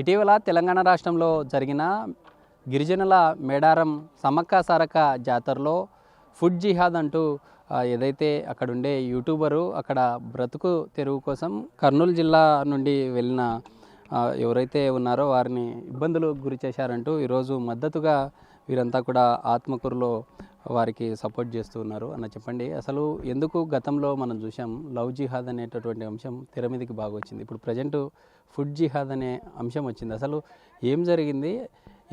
ఇటీవల తెలంగాణ రాష్ట్రంలో జరిగిన గిరిజనుల మేడారం సమ్మక్క సారక్క జాతరలో ఫుడ్ జిహాద్ అంటూ ఏదైతే అక్కడుండే యూట్యూబరు అక్కడ బ్రతుకు తెరువు కోసం కర్నూలు జిల్లా నుండి వెళ్ళిన ఎవరైతే ఉన్నారో వారిని ఇబ్బందులు గురి చేశారంటూ ఈరోజు మద్దతుగా వీరంతా కూడా ఆత్మకూరులో వారికి సపోర్ట్ చేస్తూ ఉన్నారు అన్న చెప్పండి. అసలు ఎందుకు గతంలో మనం చూసాం లవ్ జిహాద్ అనేటటువంటి అంశం తెర మీదకి బాగా వచ్చింది. ఇప్పుడు ప్రజెంట్ ఫుడ్ జిహాద్ అనే అంశం వచ్చింది. అసలు ఏం జరిగింది,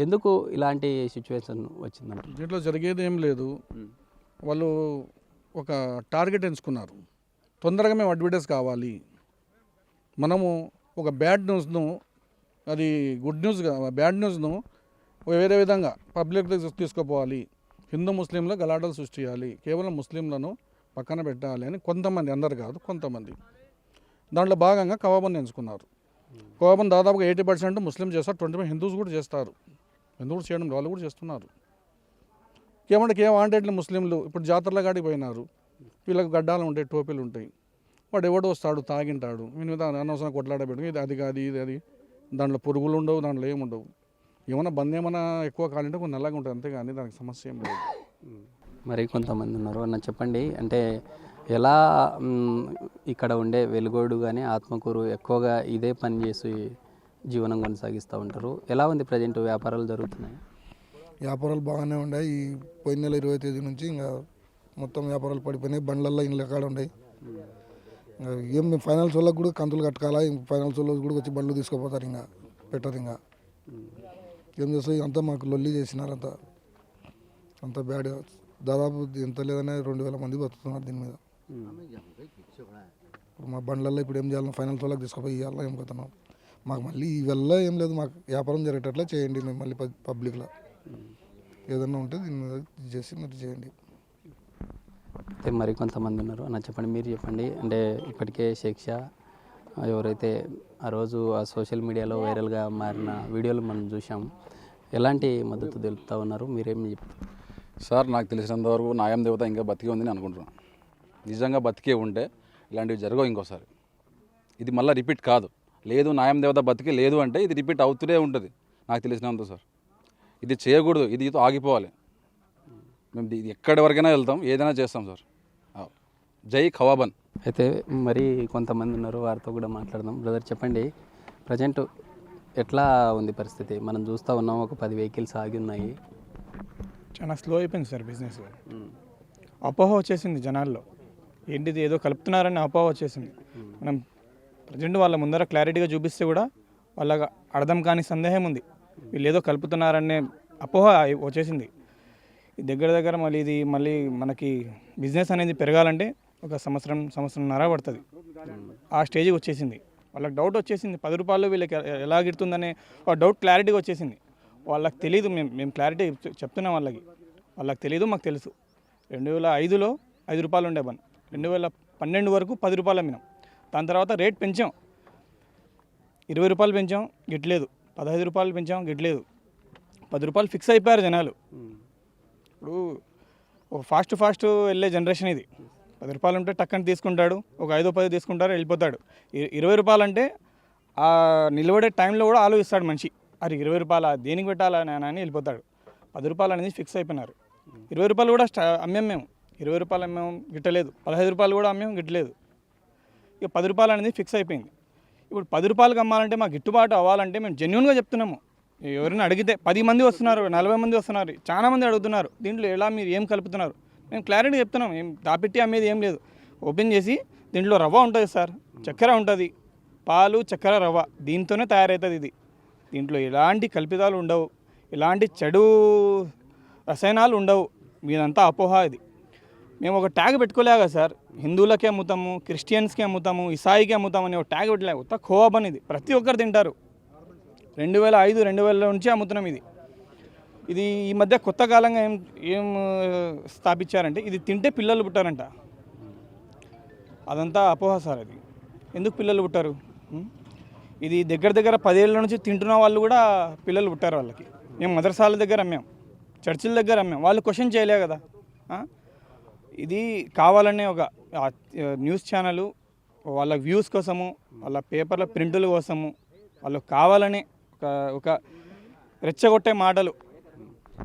ఎందుకు ఇలాంటి సిచ్యువేషన్ వచ్చిందంట? దీంట్లో జరిగేది ఏం లేదు. వాళ్ళు ఒక టార్గెట్ ఎంచుకున్నారు. తొందరగా మేము అడ్వర్టైజ్ కావాలి, మనము ఒక బ్యాడ్ న్యూస్ను, అది గుడ్ న్యూస్గా బ్యాడ్ న్యూస్ను వేరే విధంగా పబ్లిక్ తీసుకుపోవాలి, హిందూ ముస్లింలో గలాటలు సృష్టించాలి, కేవలం ముస్లింలను పక్కన పెట్టాలి అని కొంతమంది, అందరు కాదు కొంతమంది, దాంట్లో భాగంగా కవాబన్ ఎంచుకున్నారు. కవాబన్ దాదాపుగా 80% ముస్లిం చేస్తారు, 20% హిందూస్ కూడా చేస్తారు. హిందువులు చేయడం వాళ్ళు కూడా చేస్తున్నారు. కేమంటే ఇట్లా ముస్లింలు ఇప్పుడు జాతరల కాడికి పోయినారు, వీళ్ళకి గడ్డాలు ఉంటాయి, టోపీలు ఉంటాయి, వాడు ఎవడో వస్తాడు తాగింటాడు, వీని మీద అనవసరం కొట్లాడబెట్టు, ఇది అది కాదు ఇది అది, దాంట్లో పురుగులు ఉండవు, దాంట్లో ఏముండవు, ఏమైనా బంద్ ఏమైనా ఎక్కువ కాలంటే కొన్ని నల్లగా ఉంటుంది అంతేగాని దానికి సమస్య ఏం లేదు. మరి కొంతమంది ఉన్నారు అన్న చెప్పండి, అంటే ఎలా ఇక్కడ ఉండే వెలుగోడు కానీ ఆత్మకూరు ఎక్కువగా ఇదే పని చేసి జీవనం కొనసాగిస్తూ ఉంటారు. ఎలా ఉంది ప్రజెంట్, వ్యాపారాలు జరుగుతున్నాయి? వ్యాపారాలు బాగానే ఉన్నాయి. ఈ పోయిన నెల 20వ తేదీ నుంచి ఇంకా మొత్తం వ్యాపారాలు పడిపోయినాయి. బండ్లల్లో ఇండ్ల కాడ ఉన్నాయి. ఏం మేము ఫైనాన్స్ వాళ్ళకి కూడా కంతులు కట్టుకోవాలా, ఫైనాన్స్ వాళ్ళకి కూడా వచ్చి బండ్లు తీసుకుపోతారు, ఇంకా పెట్టరు. ఇంకా ఏం చేస్తారు, అంతా మాకు లొల్లి చేసినారు, అంత బ్యాడ్. దాదాపు ఎంత లేదనే 2000 మంది బతుకుతున్నారు దీని మీద. ఇప్పుడు మా బండ్లలో ఇప్పుడు ఏం చేయాలి, ఫైనాన్స్ వాళ్ళకి తీసుకుపోయి ఇవ్వాలా, ఏం పోతున్నాం. మాకు మళ్ళీ ఇవల్ల ఏం లేదు, మాకు వ్యాపారం జరిగేటట్లా చేయండి. మేము మళ్ళీ పబ్లిక్లో ఏదన్నా ఉంటే దీని మీద చేసి మీరు చేయండి. అయితే మరి కొంతమంది ఉన్నారు అన్న చెప్పండి, మీరు చెప్పండి. అంటే ఇప్పటికే శిక్ష ఎవరైతే ఆ రోజు ఆ సోషల్ మీడియాలో వైరల్గా మారిన వీడియోలు మనం చూసాం, ఎలాంటి మద్దతు తెలుపుతూ ఉన్నారు, మీరేం చెప్తారు? సార్, నాకు తెలిసినంతవరకు న్యాయం దేవత ఇంకా బతికే ఉందని అనుకుంటున్నాను. నిజంగా బతికే ఉంటే ఇలాంటివి జరగవు ఇంకోసారి. ఇది మళ్ళీ రిపీట్ కాదు. లేదు, న్యాయం దేవత బతికే లేదు అంటే ఇది రిపీట్ అవుతూనే ఉంటుంది నాకు తెలిసినంత. సార్, ఇది చేయకూడదు, ఇది ఆగిపోవాలి. మేము ఇది ఎక్కడి వరకైనా వెళ్తాం, ఏదైనా చేస్తాం సార్. జై ఖవాబన్. అయితే మరి కొంతమంది ఉన్నారు, వారితో కూడా మాట్లాడదాం. బ్రదర్ చెప్పండి, ప్రజెంట్ ఎట్లా ఉంది పరిస్థితి? మనం చూస్తూ ఉన్నాం, ఒక 10 వెహికల్స్ ఆగి ఉన్నాయి. చాలా స్లో అయిపోయింది సార్ బిజినెస్. అపోహ వచ్చేసింది జనాల్లో, ఏంటిది ఏదో కలుపుతున్నారని అపోహ వచ్చేసింది. మనం ప్రజెంట్ వాళ్ళ ముందర క్లారిటీగా చూపిస్తే కూడా వాళ్ళకి అర్థం కాని సందేహం ఉంది, వీళ్ళు ఏదో కలుపుతున్నారనే అపోహ వచ్చేసింది. దగ్గర మళ్ళీ మనకి బిజినెస్ అనేది పెరగాలంటే ఒక సంవత్సరంన్నర పడుతుంది. ఆ స్టేజ్కి వచ్చేసింది. వాళ్ళకి డౌట్ వచ్చేసింది, 10 రూపాయలు వీళ్ళకి ఎలా గిడుతుందనే డౌట్ క్లారిటీగా వచ్చేసింది. వాళ్ళకి తెలీదు, మేము క్లారిటీ చెప్తున్నాం వాళ్ళకి తెలీదు, మాకు తెలుసు. 2005లో 5 రూపాయలు ఉండే బన్, 2012 వరకు 10 రూపాయలు అమ్మినాం. దాని తర్వాత రేట్ పెంచాం, 20 రూపాయలు పెంచాం, గిట్లేదు. 15 రూపాయలు పెంచాం, గిట్లేదు. 10 రూపాయలు ఫిక్స్ అయిపోయారు జనాలు. ఇప్పుడు ఒక ఫాస్ట్ వెళ్ళే జనరేషన్ ఇది. 10 రూపాయలు ఉంటే టక్కని తీసుకుంటాడు, ఒక 5-10 తీసుకుంటారు, వెళ్ళిపోతాడు. 20 రూపాయలు అంటే ఆ నిలబడే టైంలో కూడా ఆలోచిస్తాడు మనిషి, అది 20 రూపాయలు దేనికి పెట్టాలా అని వెళ్ళిపోతాడు. 10 రూపాయలు అనేది ఫిక్స్ అయిపోయినారు. 20 రూపాయలు కూడా అమ్మాం మేము, 20 రూపాయలు అమ్మాము గిట్టలేదు, 15 రూపాయలు కూడా అమ్మాము గిట్టలేదు. ఇక 10 రూపాయలు అనేది ఫిక్స్ అయిపోయింది. ఇప్పుడు 10 రూపాయలకి అమ్మాలంటే మాకు గిట్టుబాటు అవ్వాలంటే మేము జెన్యూన్గా చెప్తున్నాము. ఎవరైనా అడిగితే 10 మంది వస్తున్నారు, 40 మంది వస్తున్నారు, చాలా మంది అడుగుతున్నారు, దీంట్లో ఎలా మీరు ఏం కలుపుతున్నారు, మేము క్లారిటీ చెప్తున్నాం. ఏం దాపెట్టి అమ్మేది ఏం లేదు. ఓపెన్ చేసి దీంట్లో రవ్వ ఉంటుంది సార్, చక్కెర ఉంటుంది, పాలు చక్కెర రవ్వ, దీంతోనే తయారవుతుంది ఇది. దీంట్లో ఎలాంటి కల్పితాలు ఉండవు, ఎలాంటి చెడు రసాయనాలు ఉండవు. మీదంతా అపోహ. ఇది మేము ఒక ట్యాగ్ పెట్టుకోలేగా సార్, హిందువులకే అమ్ముతాము, క్రిస్టియన్స్కి అమ్ముతాము, ఇసాయికి అమ్ముతాము అని ఒక ట్యాగ్ పెట్టలే. కొత్త ఖోవాబన్ ఇది ప్రతి ఒక్కరు తింటారు. 2005-2000 నుంచి అమ్ముతున్నాం ఇది. ఈ మధ్య కొత్త కాలంగా ఏం స్థాపించారంటే ఇది తింటే పిల్లలు పుట్టారంట. అదంతా అపోహ సార్. అది ఎందుకు పిల్లలు పుట్టారు? ఇది దగ్గర 10 ఏళ్ళ నుంచి తింటున్న వాళ్ళు కూడా పిల్లలు పుట్టారు వాళ్ళకి. మేము మదర్సాల దగ్గర అమ్మాం, చర్చిల దగ్గర అమ్మాం, వాళ్ళు క్వశ్చన్ చేయలే కదా. ఇది కావాలనే ఒక న్యూస్ ఛానల్ వాళ్ళ వ్యూస్ కోసము, వాళ్ళ పేపర్ల ప్రింటుల కోసము, వాళ్ళు కావాలని ఒక రెచ్చగొట్టే మాటలు.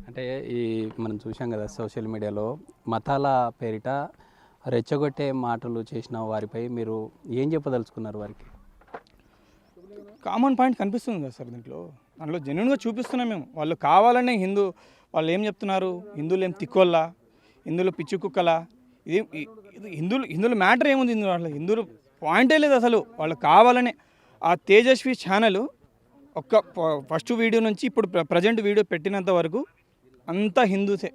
అంటే ఈ మనం చూసాం కదా సోషల్ మీడియాలో మతాల పేరిట రెచ్చగొట్టే మాటలు చేసిన వారిపై మీరు ఏం చెప్పదలుచుకున్నారు వారికి? కామన్ పాయింట్ కనిపిస్తుంది కదా సార్ దాంట్లో జెన్యున్గా చూపిస్తున్నాం మేము. వాళ్ళు కావాలనే వాళ్ళు ఏం చెప్తున్నారు, హిందువులు ఏం తిక్కోళ్ళా, హిందువులు పిచ్చి కుక్కలా, ఇది హిందువుల మ్యాటర్ ఏముంది హిందువులు పాయింటే లేదు అసలు. వాళ్ళు కావాలనే ఆ తేజస్వి ఛానల్ ఫస్ట్ వీడియో నుంచి ఇప్పుడు ప్రజెంట్ వీడియో పెట్టినంత వరకు అంతా హిందూసే,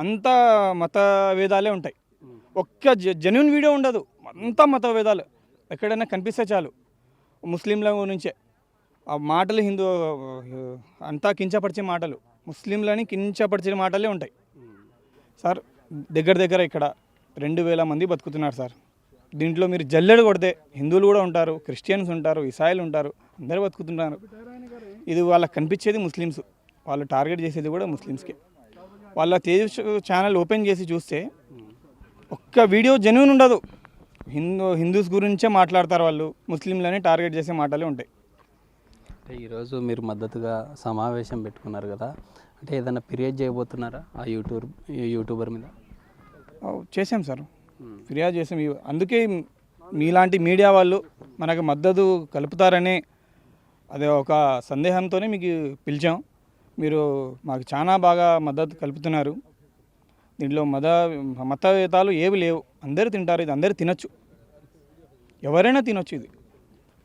అంతా మత వేదాలే ఉంటాయి. ఒక్క జెన్యున్ వీడియో ఉండదు, అంతా మత వేదాలు. ఎక్కడైనా కనిపిస్తే చాలు ముస్లింల గురించే ఆ మాటలు, అంతా కించపరిచే మాటలు, ముస్లింలని కించపరిచే మాటలే ఉంటాయి సార్. దగ్గర ఇక్కడ 2000 మంది బతుకుతున్నారు సార్. దీంట్లో మీరు జల్లెడ కొడితే హిందువులు కూడా ఉంటారు, క్రిస్టియన్స్ ఉంటారు, ఇసాయిలు ఉంటారు, అందరూ బతుకుతున్నారు. ఇది వాళ్ళకి కనిపించేది ముస్లిమ్స్, వాళ్ళు టార్గెట్ చేసేది కూడా ముస్లిమ్స్కే. వాళ్ళ తేజస్ ఛానల్ ఓపెన్ చేసి చూస్తే ఒక్క వీడియో జెన్యూన్ ఉండదు. హిందూస్ గురించే మాట్లాడతారు వాళ్ళు, ముస్లింలని టార్గెట్ చేసే మాటలే ఉంటాయి. అంటే ఈరోజు మీరు మద్దతుగా సమావేశం పెట్టుకున్నారు కదా, అంటే ఏదైనా ఫిర్యాదు చేయబోతున్నారా ఆ యూట్యూబర్ మీద? చేసాం సార్, ఫిర్యాదు చేసాం. అందుకే మీలాంటి మీడియా వాళ్ళు మనకు మద్దతు కలుపుతారనే అదే ఒక సందేహంతోనే మీకు పిలిచాం. మీరు మాకు చాలా బాగా మద్దతు కలుపుతున్నారు. దీంట్లో మతవేతాలు ఏవి లేవు, అందరూ తింటారు. ఇది అందరూ తినచ్చు, ఎవరైనా తినొచ్చు. ఇది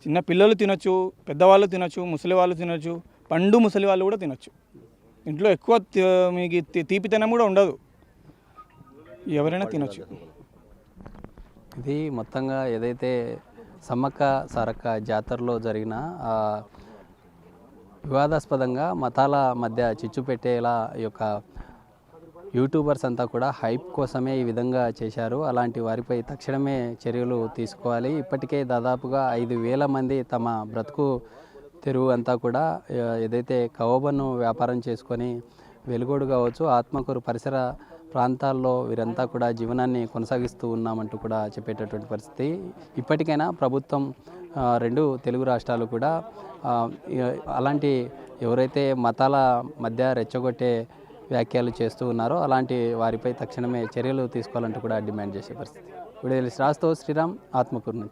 చిన్న పిల్లలు తినొచ్చు, పెద్దవాళ్ళు తినొచ్చు, ముసలి వాళ్ళు తినొచ్చు, పండు ముసలి వాళ్ళు కూడా తినొచ్చు. ఇంట్లో ఎక్కువ మీకు తీపితనం కూడా ఉండదు, ఎవరైనా తినొచ్చు. ఇది మొత్తంగా ఏదైతే సమ్మక్క సారక్క జాతరలో జరిగిన వివాదాస్పదంగా మతాల మధ్య చిచ్చు పెట్టేలా ఈ యొక్క యూట్యూబర్స్ అంతా కూడా హైప్ కోసమే ఈ విధంగా చేశారు. అలాంటి వారిపై తక్షణమే చర్యలు తీసుకోవాలి. ఇప్పటికే దాదాపుగా 5,000 మంది తమ బ్రతుకు తెరువు అంతా కూడా ఏదైతే కవోబను వ్యాపారం చేసుకొని వెలుగోడు కావచ్చు, ఆత్మకూరు పరిసర ప్రాంతాల్లో వీరంతా కూడా జీవనాన్ని కొనసాగిస్తూ ఉన్నామంటూ కూడా చెప్పేటటువంటి పరిస్థితి. ఇప్పటికైనా ప్రభుత్వం 2 తెలుగు రాష్ట్రాలు కూడా అలాంటి ఎవరైతే మతాల మధ్య రెచ్చగొట్టే వ్యాఖ్యలు చేస్తూ ఉన్నారో అలాంటి వారిపై తక్షణమే చర్యలు తీసుకోవాలంటూ కూడా డిమాండ్ చేసే పరిస్థితి. వీడియో శ్రీరామ్, ఆత్మకూరు నుంచి.